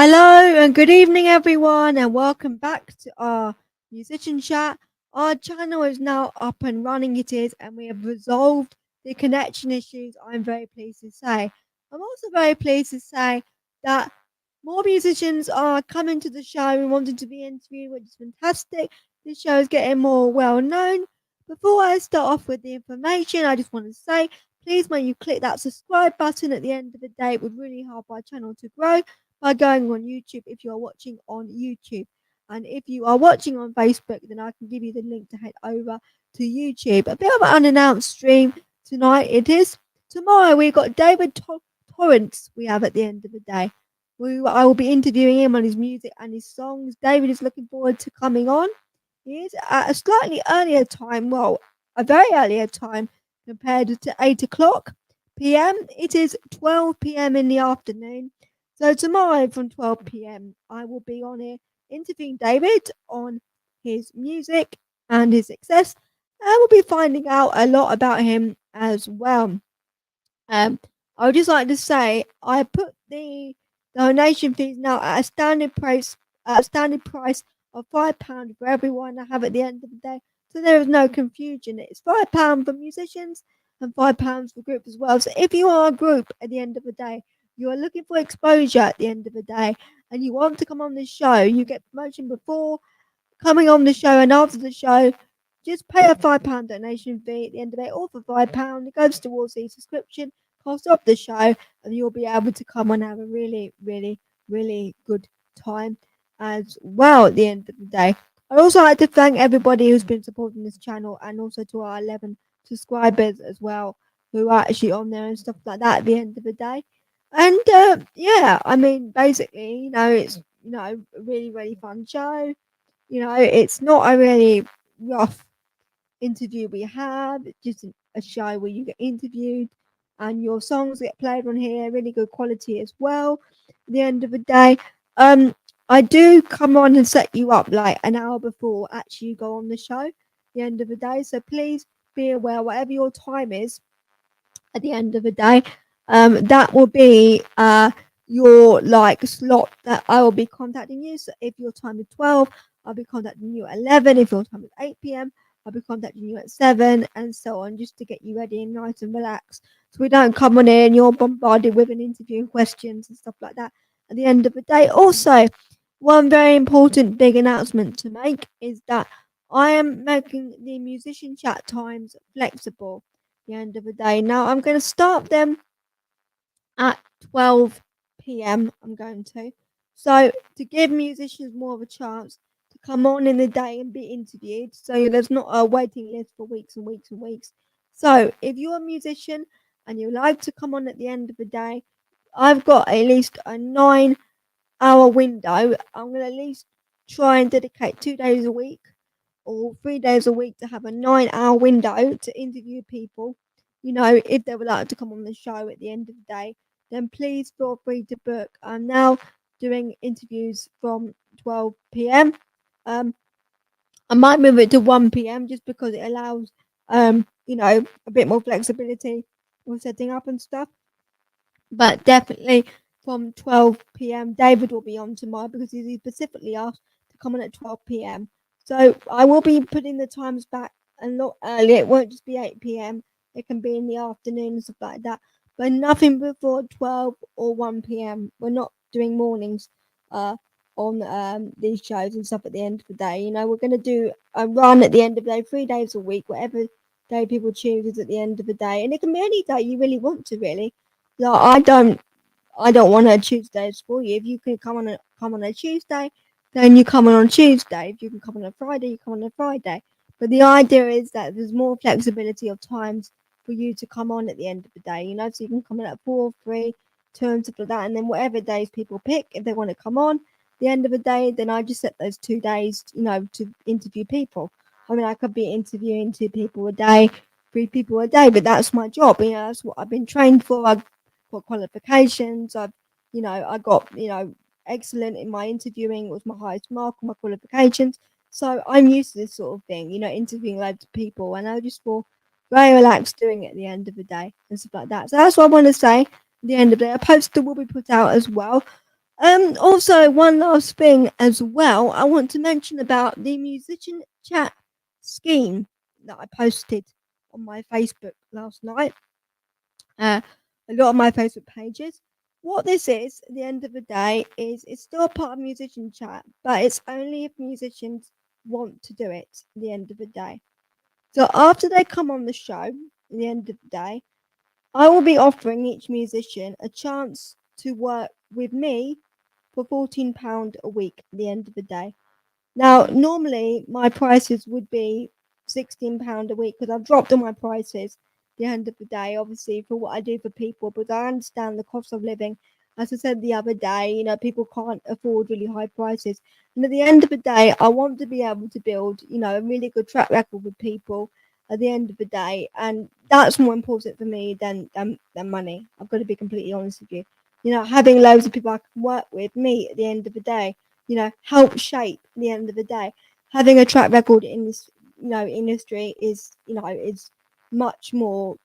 Hello and good evening, everyone, and welcome back to our musician chat. Our channel is now up and running, it is, and we have resolved the connection issues. I'm very pleased to say. I'm also very pleased to say that more musicians are coming to the show and wanting to be interviewed, which is fantastic. This show is getting more well known. Before I start off with the information, I just want to say please, when you click that subscribe button at the end of the day, it would really help our channel to grow by going on YouTube if you are watching on YouTube. And if you are watching on Facebook, then I can give you the link to head over to YouTube. A bit of an unannounced stream tonight. It is tomorrow. We've got David Torrance. We have at the end of the day. I will be interviewing him on his music and his songs. David is looking forward to coming on. He is at a slightly earlier time. Well, a very earlier time compared to 8 o'clock p.m. It is 12 p.m. in the afternoon. So tomorrow from 12 p.m. I will be on here interviewing David on his music and his success. And we'll be finding out a lot about him as well. I would just like to say I put the donation fees now at a standard price of £5 for everyone I have at the end of the day. So there is no confusion. It's £5 for musicians and £5 for group as well. So if you are a group at the end of the day, you are looking for exposure at the end of the day, and you want to come on this show, you get promotion before coming on the show and after the show. Just pay a £5 donation fee at the end of it, or for £5, it goes towards the subscription cost of the show, and you'll be able to come and have a really, really, really good time as well at the end of the day. I'd also like to thank everybody who's been supporting this channel, and also to our 11 subscribers as well, who are actually on there and stuff like that at the end of the day. And yeah, I mean, basically, it's a really, really fun show. It's not a really rough interview we have. It's just a show where you get interviewed and your songs get played on here, really good quality as well. At the end of the day, I do come on and set you up like an hour before actually you go on the show. At the end of the day, so please be aware, whatever your time is at the end of the day, that will be your like slot that I will be contacting you. So if your time is 12, I'll be contacting you at 11. If your time is 8 p.m., I'll be contacting you at 7, and so on, just to get you ready and nice and relaxed. So we don't come on in, you're bombarded with an interview and questions and stuff like that at the end of the day. Also, one very important big announcement to make is that I am making the musician chat times flexible at the end of the day. Now I'm going to start them at 12 p.m. I'm going to. So to give musicians more of a chance to come on in the day and be interviewed, so there's not a waiting list for weeks and weeks and weeks. So if you're a musician and you like to come on at the end of the day, I've got at least a 9-hour window. I'm going to at least try and dedicate 2 days a week or 3 days a week to have a 9-hour window to interview people. If they would like to come on the show at the end of the day, then please feel free to book. I'm now doing interviews from 12 p.m. I might move it to 1 p.m. just because it allows, a bit more flexibility with setting up and stuff. But definitely from 12 p.m. David will be on tomorrow because he specifically asked to come on at 12 p.m. So I will be putting the times back a lot earlier. It won't just be 8 p.m. It can be in the afternoon and stuff like that. But nothing before 12 or 1 p.m. We're not doing mornings on these shows and stuff at the end of the day. We're going to do a run at the end of the day, 3 days a week, whatever day people choose is at the end of the day. And it can be any day you really want to, really. Like, I don't want a Tuesday for you. If you can come on a Tuesday, then you come on Tuesday. If you can come on a Friday, you come on a Friday. But the idea is that there's more flexibility of times for you to come on at the end of the day. So you can come in at 4, 3, 2, and stuff like that. And then whatever days people pick, if they want to come on at the end of the day, then I just set those 2 days, to interview people. I mean, I could be interviewing 2 people a day, 3 people a day, but that's my job. That's what I've been trained for. I've got qualifications. I got, excellent in my interviewing. It was my highest mark on my qualifications. So I'm used to this sort of thing, interviewing loads of people, and I just feel very relaxed doing it at the end of the day and stuff like that. So that's what I want to say. At the end of the day, a poster will be put out as well Also, one last thing as well, I want to mention about the musician chat scheme that I posted on my Facebook last night. A lot of my Facebook pages. What this is, at the end of the day, is it's still a part of musician chat, but it's only if musicians want to do it. At the end of the day, so after they come on the show, at the end of the day, I will be offering each musician a chance to work with me for £14 a week at the end of the day. Now, normally my prices would be £16 a week because I've dropped all my prices at the end of the day, obviously, for what I do for people, but I understand the cost of living. As I said the other day, people can't afford really high prices. And at the end of the day, I want to be able to build, a really good track record with people at the end of the day. And that's more important for me than money. I've got to be completely honest with you. Having loads of people I can work with, me at the end of the day, help shape at the end of the day. Having a track record in this, industry is much more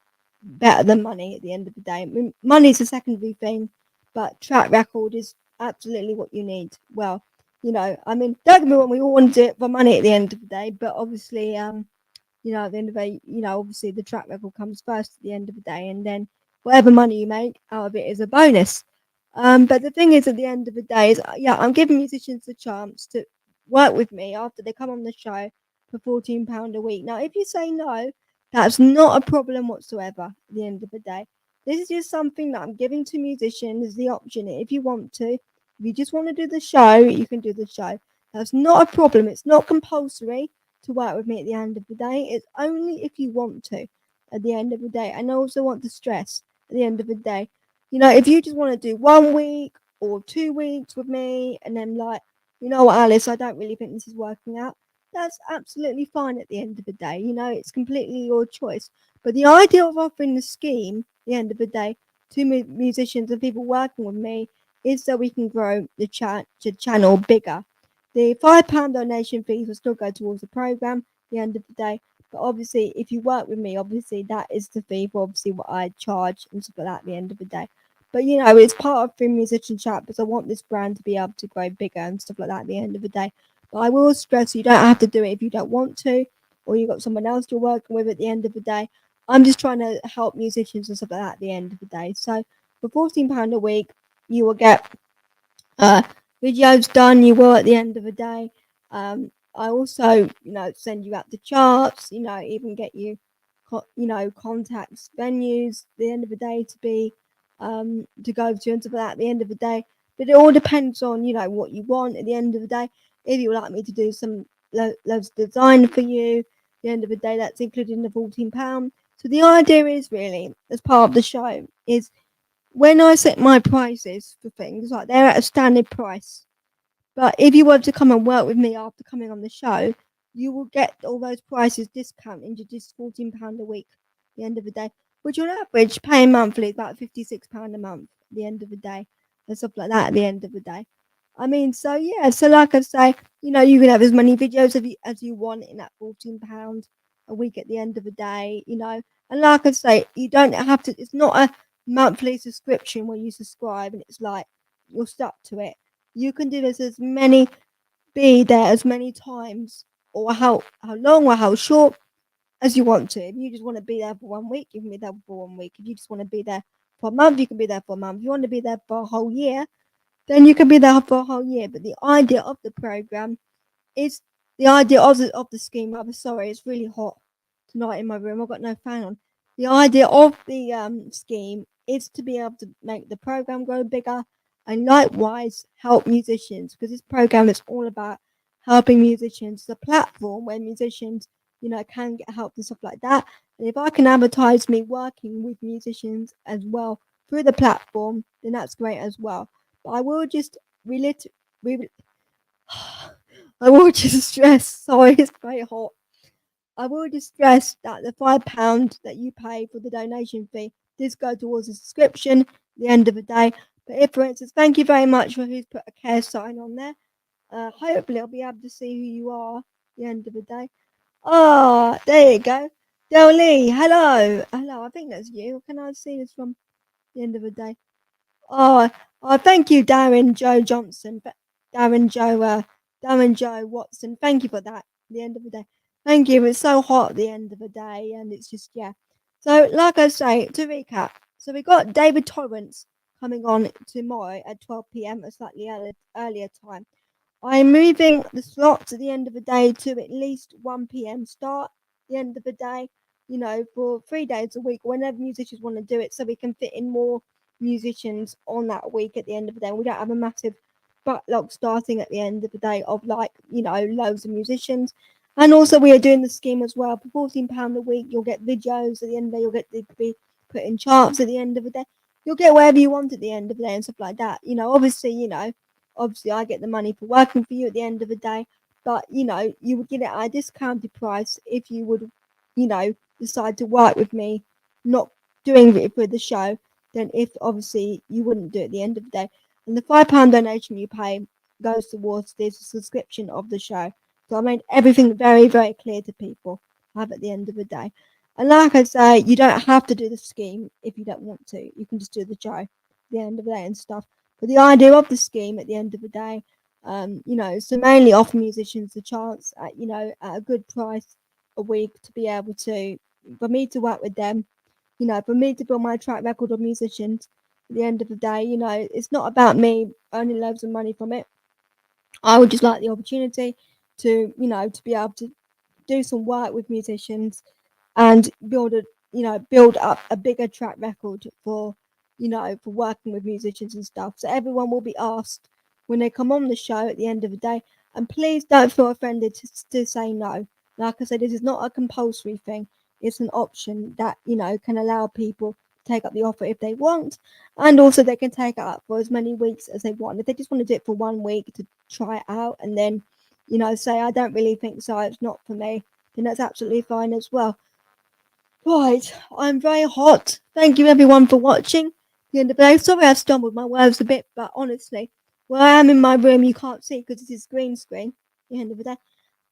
better than money at the end of the day. I mean, money is a secondary thing, but track record is absolutely what you need. Well, I mean, don't get me wrong, we all want to do it for money at the end of the day, but obviously, at the end of the day, obviously the track record comes first at the end of the day, and then whatever money you make out of it is a bonus. But the thing is, at the end of the day, is yeah, I'm giving musicians a chance to work with me after they come on the show for £14 a week. Now, if you say no, that's not a problem whatsoever. At the end of the day, this is just something that I'm giving to musicians the option. If you want to, if you just want to do the show, you can do the show. That's not a problem. It's not compulsory to work with me at the end of the day. It's only if you want to at the end of the day. And I also want to stress at the end of the day, if you just want to do 1 week or 2 weeks with me and then like, what, Alice, I don't really think this is working out. That's absolutely fine at the end of the day. It's completely your choice. But the idea of offering the scheme at the end of the day to musicians and people working with me is so we can grow the channel bigger. The £5 donation fees will still go towards the program at the end of the day. But obviously, if you work with me, obviously that is the fee for obviously what I charge and stuff like that at the end of the day. But it's part of Free Musician Chat because I want this brand to be able to grow bigger and stuff like that at the end of the day. But I will stress you don't have to do it if you don't want to, or you've got someone else you're working with at the end of the day. I'm just trying to help musicians and stuff like that at the end of the day. So for £14 a week, you will get uh, videos done. You will at the end of the day. I also, send you out the charts. Even get you, contacts, venues. At the end of the day, to go to and stuff like that. At the end of the day, but it all depends on what you want. At the end of the day, if you would like me to do some loads of design for you, at the end of the day, that's included in the £14. So the idea is really, as part of the show, is when I set my prices for things, like they're at a standard price. But if you want to come and work with me after coming on the show, you will get all those prices discounted into just £14 a week at the end of the day, which on average, paying monthly is about £56 a month at the end of the day, and stuff like that at the end of the day. I mean, so yeah, so like I say, you can have as many videos as you want in that £14 a week at the end of the day, and like I say, you don't have to, it's not a monthly subscription where you subscribe and it's like you're stuck to it. You can do this be there as many times or how long or how short as you want to. If you just want to be there for 1 week, you can be there for 1 week. If you just want to be there for a month, you can be there for a month. If you want to be there for a whole year, then you can be there for a whole year. But the idea of the program is the idea of the scheme. Rather, sorry, it's really hot tonight in my room. I've got no fan on. The idea of the scheme is to be able to make the program grow bigger and likewise help musicians because this program is all about helping musicians. It's a platform where musicians, can get help and stuff like that. And if I can advertise me working with musicians as well through the platform, then that's great as well. But I will just relit- re- I will just stress, sorry, it's very hot. I will just stress that the £5 that you pay for the donation fee does go towards a subscription at the end of the day. But if, for instance, thank you very much for who's put a care sign on there. Hopefully, I'll be able to see who you are at the end of the day. Oh, there you go. Del Lee, hello. Hello, I think that's you. Can I see this from the end of the day? Oh, Oh, thank you, Darren Joe Johnson. Darren Joe Watson. Thank you for that. At the end of the day, thank you. It's so hot at the end of the day, and it's just yeah. So, like I say, to recap, so we got David Torrance coming on tomorrow at 12 p.m. a slightly earlier time. I'm moving the slots at the end of the day to at least 1 p.m. start. At the end of the day, for 3 days a week, whenever musicians want to do it, so we can fit in more musicians on that week at the end of the day. We don't have a massive backlog starting at the end of the day of loads of musicians. And also we are doing the scheme as well. For £14 a week, you'll get videos at the end of the day, you'll get to be put in charts at the end of the day. You'll get whatever you want at the end of the day and stuff like that. Obviously I get the money for working for you at the end of the day, but you would get it at a discounted price if you would, decide to work with me, not doing it for the show, than if obviously you wouldn't do it at the end of the day. And the £5 donation you pay goes towards this subscription of the show. So I made everything very, very clear to people have at the end of the day. And like I say, you don't have to do the scheme if you don't want to. You can just do the show at the end of the day and stuff. But the idea of the scheme at the end of the day, so mainly offer musicians a chance at, at a good price a week to be able to, for me to work with them, for me to build my track record of musicians at the end of the day, it's not about me earning loads of money from it. I would just like the opportunity to, to be able to do some work with musicians and build up a bigger track record for for working with musicians and stuff. So everyone will be asked when they come on the show at the end of the day, and please don't feel offended to say no. Like I said, this is not a compulsory thing. It's an option that can allow people to take up the offer if they want, and also they can take it up for as many weeks as they want. If they just want to do it for 1 week to try it out and then say I don't really think so, it's not for me, then that's absolutely fine as well. Right, I'm very hot. Thank you everyone for watching. The end of the day. Sorry I stumbled my words a bit, but honestly, where I am in my room you can't see because this is green screen. The end of the day.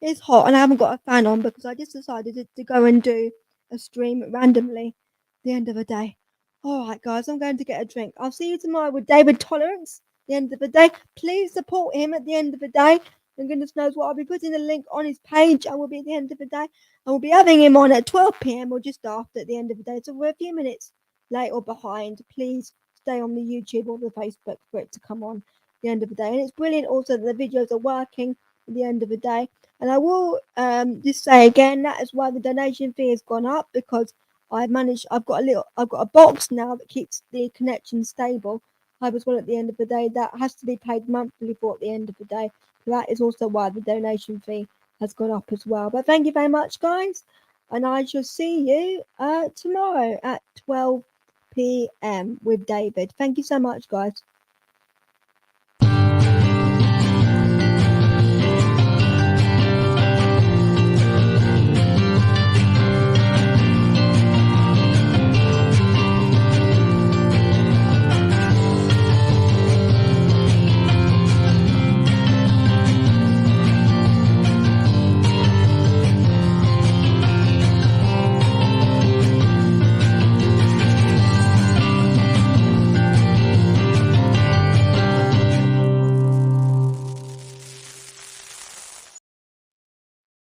It's hot and I haven't got a fan on because I just decided to go and do a stream randomly the end of the day. Alright guys, I'm going to get a drink. I'll see you tomorrow with David Tolerance. The end of the day. Please support him at the end of the day. And goodness knows what, I'll be putting the link on his page and will be at the end of the day. And we'll be having him on at 12 p.m. or just after at the end of the day. So we're a few minutes late or behind. Please stay on the YouTube or the Facebook for it to come on at the end of the day. And it's brilliant also that the videos are working at the end of the day. And I will just say again, that is why the donation fee has gone up, because I've got a box now that keeps the connection stable. I was one at the end of the day that has to be paid monthly for at the end of the day. So that is also why the donation fee has gone up as well. But thank you very much, guys. And I shall see you tomorrow at 12 p.m. with David. Thank you so much, guys.